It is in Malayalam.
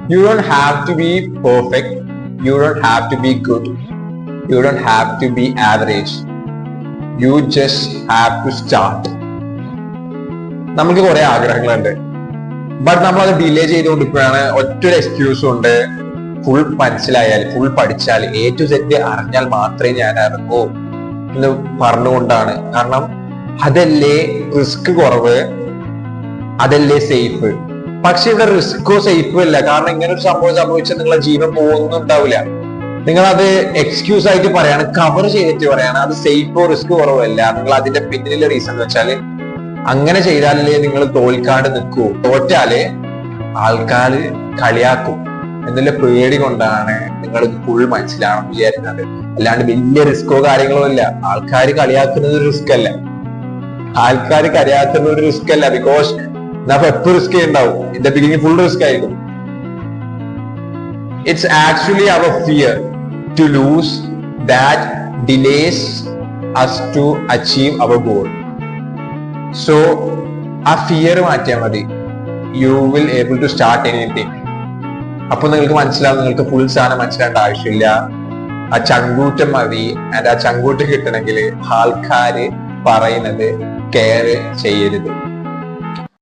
You don't have to be perfect. You don't have to be good. You don't have to be average. You just have to start. നമുക്ക് കുറെ ആഗ്രഹങ്ങളുണ്ട്, ബട്ട് നമ്മൾ അത് ഡിലേ ചെയ്തുകൊണ്ടിരിക്കുകയാണ്. ഒറ്റൊരു എക്സ്ക്യൂസും ഉണ്ട്, ഫുൾ മനസ്സിലായാൽ, ഫുൾ പഠിച്ചാൽ, A to Z അറിഞ്ഞാൽ മാത്രമേ ഞാൻ ഇറങ്ങൂ എന്ന് പറഞ്ഞുകൊണ്ടാണ്. കാരണം അതല്ലേ റിസ്ക് കുറവ്, അതല്ലേ സേഫ്. പക്ഷെ ഇവിടെ റിസ്കോ സേഫോ ഇല്ല. കാരണം ഇങ്ങനെ ഒരു സംഭവം സംഭവിച്ചാൽ നിങ്ങളെ ജീവൻ പോകുന്നുണ്ടാവില്ല. നിങ്ങൾ അത് എക്സ്ക്യൂസ് ആയിട്ട് പറയാണ്, കവർ ചെയ്തിട്ട് പറയാണ്. അത് സേഫോ റിസ്ക് കുറവല്ല. നിങ്ങൾ അതിന്റെ പിന്നിലെ റീസൺ എന്ന് വെച്ചാല് അങ്ങനെ ചെയ്താലല്ലേ നിങ്ങൾ തോൽക്കാണ്ട് നിൽക്കൂ. തോറ്റാല് ആൾക്കാര് കളിയാക്കും എന്നുള്ള പേടി കൊണ്ടാണ് നിങ്ങൾ ഫുൾ മനസ്സിലാണെന്ന് വിചാരിക്കുന്നത്. അല്ലാണ്ട് വലിയ റിസ്കോ കാര്യങ്ങളോ ഇല്ല. ആൾക്കാർ കളിയാക്കുന്നത് റിസ്ക് അല്ല. ആൾക്കാർ കളിയാക്കുന്ന ഒരു റിസ്ക് അല്ല. ബിക്കോസ് നമുക്ക് എപ്പോഴും റിസ്ക് ഉണ്ടാവും. In the beginning full risk ആയിരിക്കും. It's actually our fear to lose that delays us to achieve our goal. So ആ ഫിയർ മാറ്റിയാൽ മതി. You will able to start anything. അപ്പൊ നിങ്ങൾക്ക് മനസ്സിലാവും, നിങ്ങൾക്ക് ഫുൾ സാധനം മനസ്സിലാവേണ്ട ആവശ്യമില്ല. ആ ചങ്കൂറ്റം മതി. ആൻഡ് ആ ചങ്കൂറ്റം കിട്ടണമെങ്കിൽ ആൾക്കാര് പറയുന്നത് കെയർ ചെയ്യരുത്.